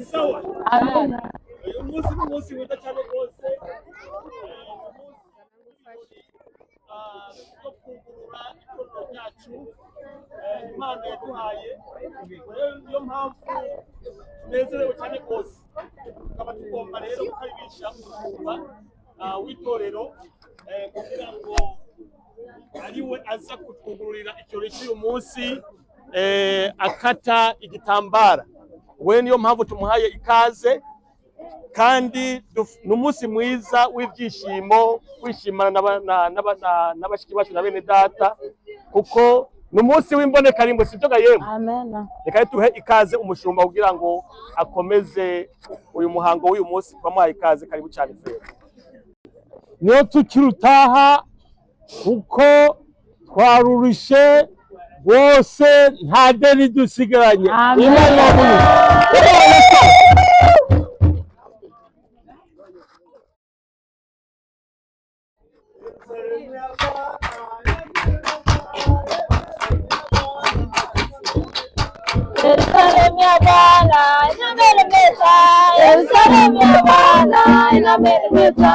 sawa. Amen. Uyu munsi ni umunsi mwiza cyane rwose, wo kugurura itorero ryacu Imana yaduhaye. Niyo mpamvu tunezerewe cyane rwose, tukaba tugomba rero gukaribisha umushumba w'itorero kugira ngo ariwe aza kutwugururira icyorezo cy'uyu munsi, akata igitambara. We niyo mpamvu tumuhaye ikaze, kandi ni umunsi mwiza w'ibyishimo, kwishimana n'abashiki bacu na bene data, kuko ni umunsi w'imbonekarimwe, sibyo ga yemwe? Amen. Reka tuhe ikaze umushumba kugira ngo akomeze uyu muhango w'uyu munsi. Twamuhaye ikaze, karibu cyane Frere. Niyo tukirutaha kuko twarurushe rwose, nta deni dusigaranye. Yerusalemu ya Bwana inameremeta, Yerusalemu ya Bwana inameremeta.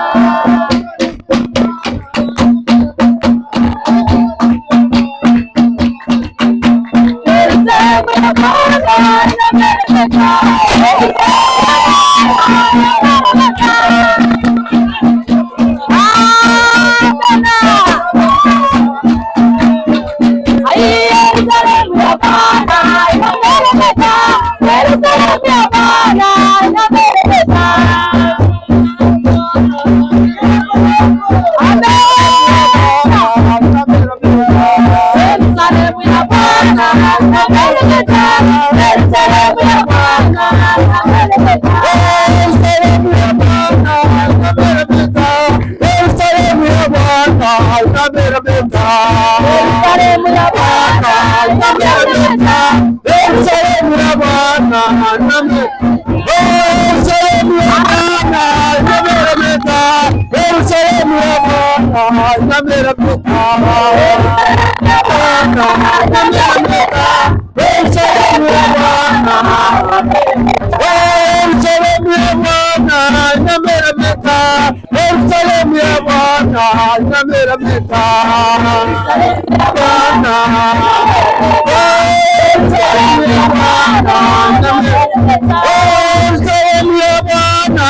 Yerusalemu ya Bwana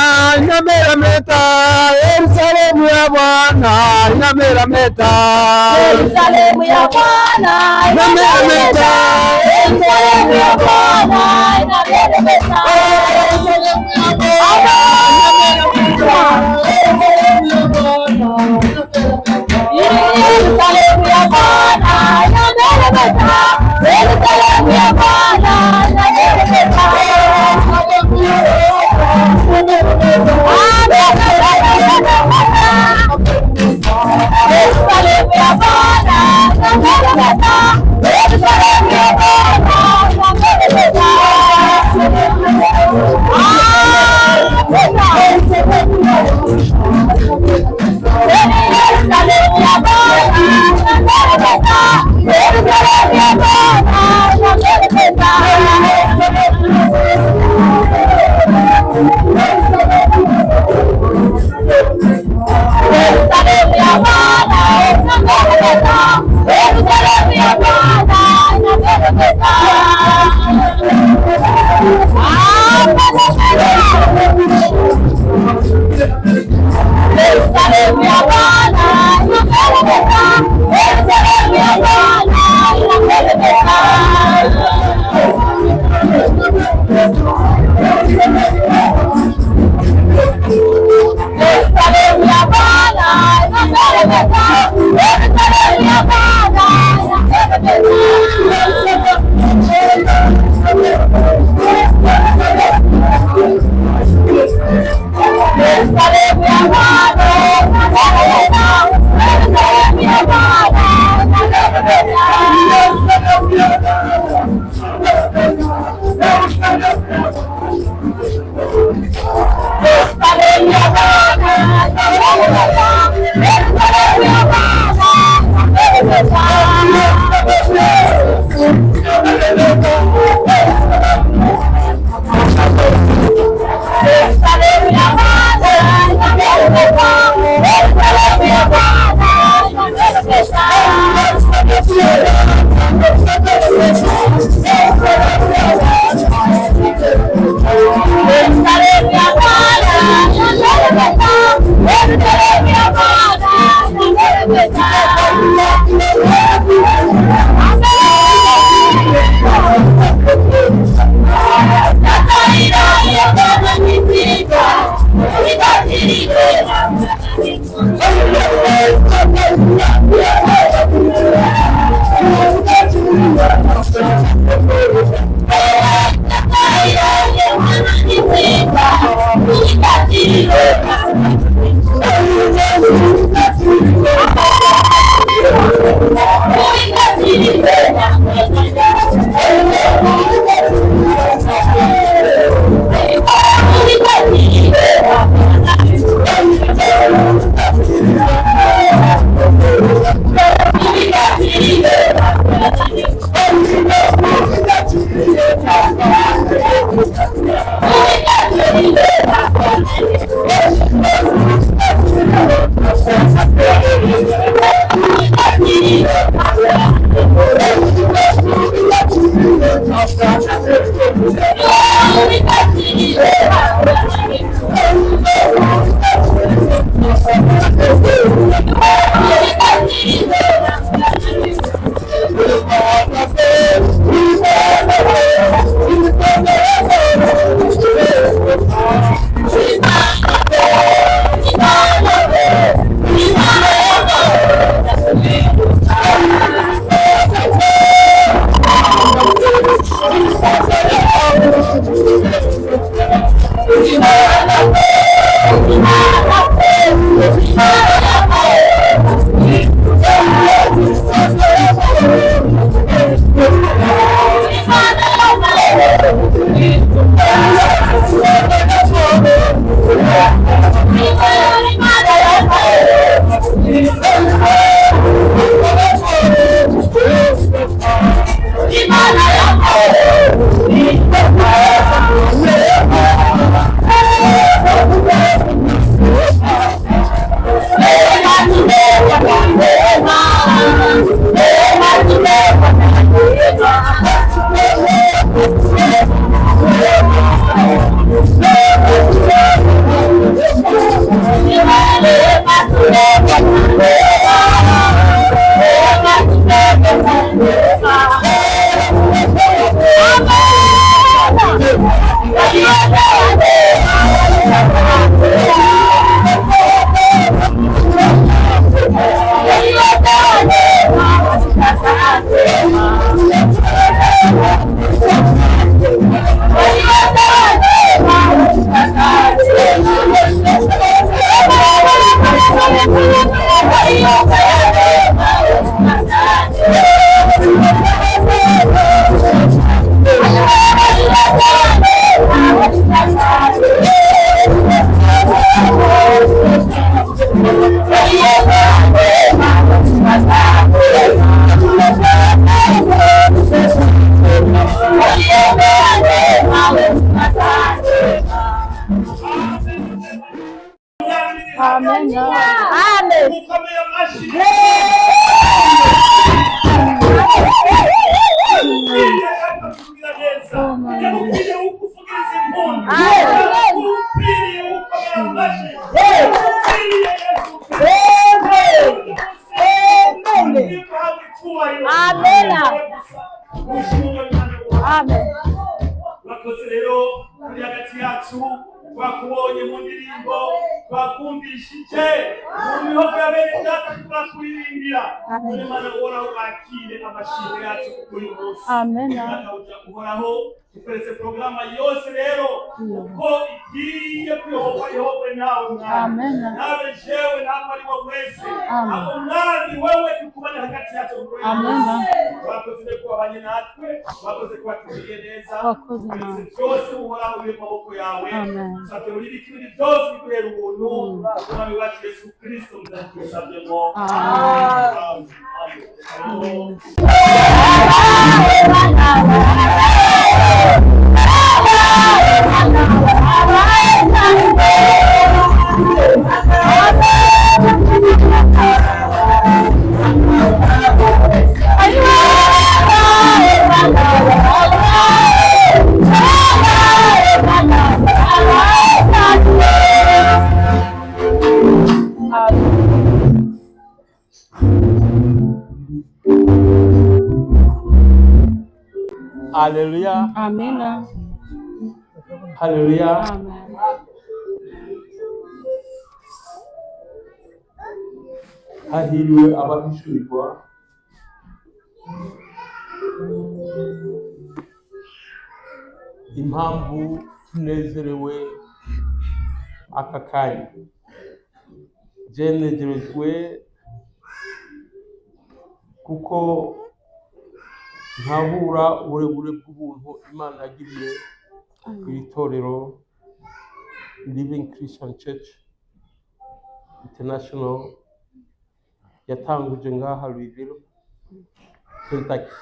inameremeta, Yerusalemu ya Bwana inameremeta, Yerusalemu ya Bwana twakubonye mu ndirimbo twakumvishije mu mihogo ya bene data turakuririmbira Imana uhoraho bakire amashimwe yacu kuri uyu munsi uhoraho tuperetse porogaramu yose rero uko igiye kwiyoborwa nawe mwana nawe jewe nawe ari wowe wese abo mwami wewe tukubane hagati yacu twakoze kubabanye natwe twakoze kubaturiye neza byose uhoraho biri mu maboko yawe tusabye muri ibintu byose biguhera ubuntu umwami wacu Yesu Kristo muzatusabyemo Haleluya. Amina. Haleluya. Amen. Hahiriwe abahishurirwa impamvu tunezerewe aka kanya jenegerejwe kuko ntabura uburebure bw'ubuntu Imana yagiriye ku itorero Living Christian Church International yatanguje ngaha Louisville, Kentucky.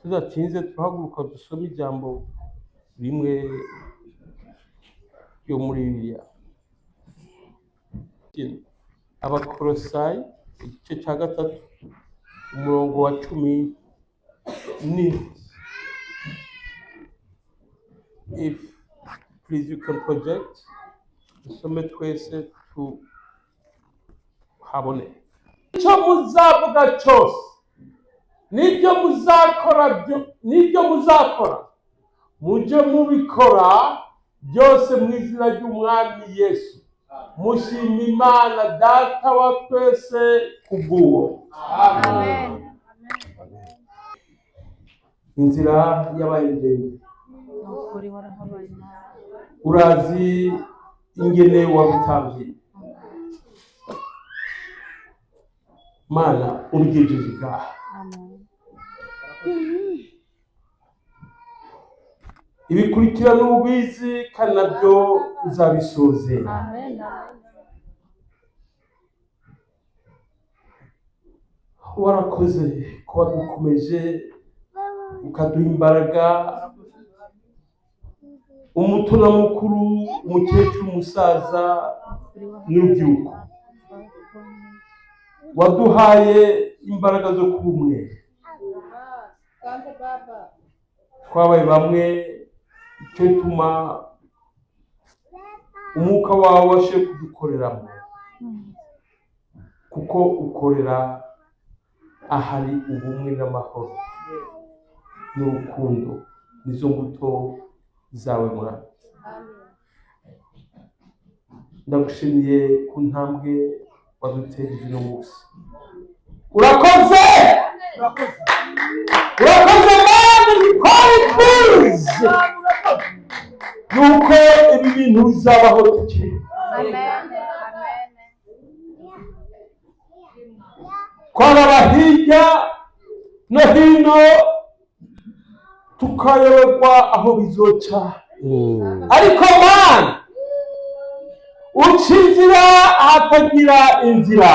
Tudatinze turahaguruka dusome ijambo rimwe yo muri Bibiliya. Abakolosayi igice cya 3 umurongo wa 10 ni if please you can project dusome twese habone. Icyo muzavuga cyose n'ibyo muzakora mujye mubikora byose mu izina ry'umwami Yesu, mushima Imana Data wa twese kubw'uwo. Amen. Inzira y'abayendeni urazi ingene wabitangiye Mana ubigejeje ngaha. Ibikurikirana ubizi kandi nabyo uzabisoze. Warakoze kuba dukomeje ukaduha imbaraga, umuto na mukuru, umukecuru, umusaza n'urubyiruko. Waduhaye imbaraga zo kuba umwe. Twabaye bamwe, icyo tuma umwuka wawe washe kudukoreramo, kuko ukorera ahari ubumwe n'amahoro n'urukundo, nizo mbuto zawe Mwana. Ndagushimiye ku ntambwe waduteje uno munsi. Urakoze Mana, twarifuza yuko ibi bintu bizabaho tukiri. Twaba hirya no hino tukayoberwa aho bizoca, ariko Mana uca inzira ahatagira inzira.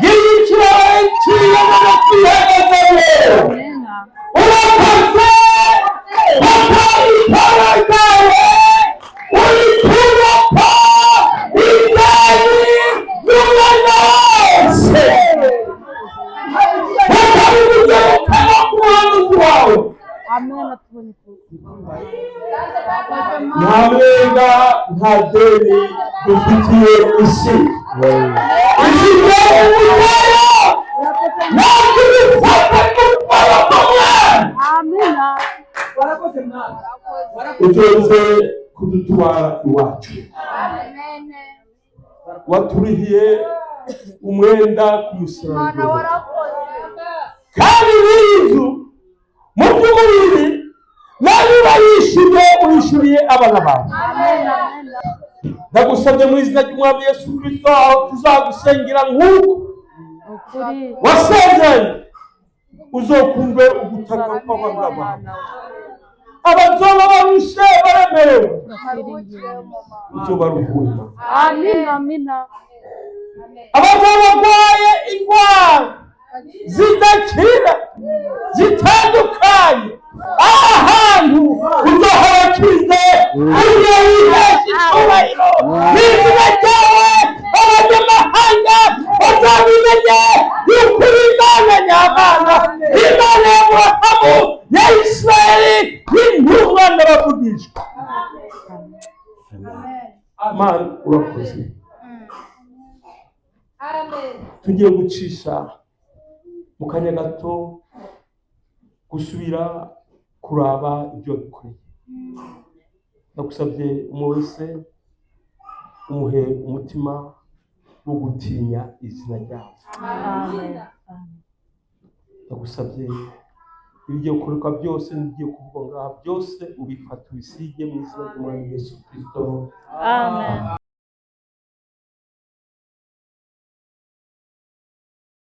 Yiyicira ikiyobora kwihagaze. Urakoze papa, itara ryawe uritubaka idani y'umwana wose. Papa bibuzerekana ku muhanuzi wawe. Nta mwenda nta deni dufitiye isi. Ifite ubutayo ntabwo ibifata n'utwara Mwana. Ugenze kudutwara iwacu. Waturihiye umwenda ku musaraba, kandi n'inzu mu by'umubiri nabi barishimye urishuriye abana bawe. Ndagusabye mu izina ry'umwami Yesu Kristo, aho tuzagusengera nk'uko wasezeranye, uzokumve ugutaka kw'abana. Abazoba barushe baremerewe uzobaruhura. Amina. Abazoba barwaye indwara zidakira zitandukanye, ahantu uzohabakize uriye wihesha icyubahiro n'izina ryawe. Abanyamahanga bazabimenye yuko uri Imana nyamana, Imana y'Aburahamu, ya Isirayeli, n'intumwa n'abavugishwa. Mana urakoze. Tugiye gucisha mu kanya gato gusubira kuraba ibyo dukoreye. Ndagusabye umwe wese umuhe umutima wo gutinya izina ryawe. Ndagusabye ibigiye gukorwa byose n'ibigiye kuvugwa ngaha byose ubifata ubisige mu izina ry'Umwami Yesu Kristo. Amen.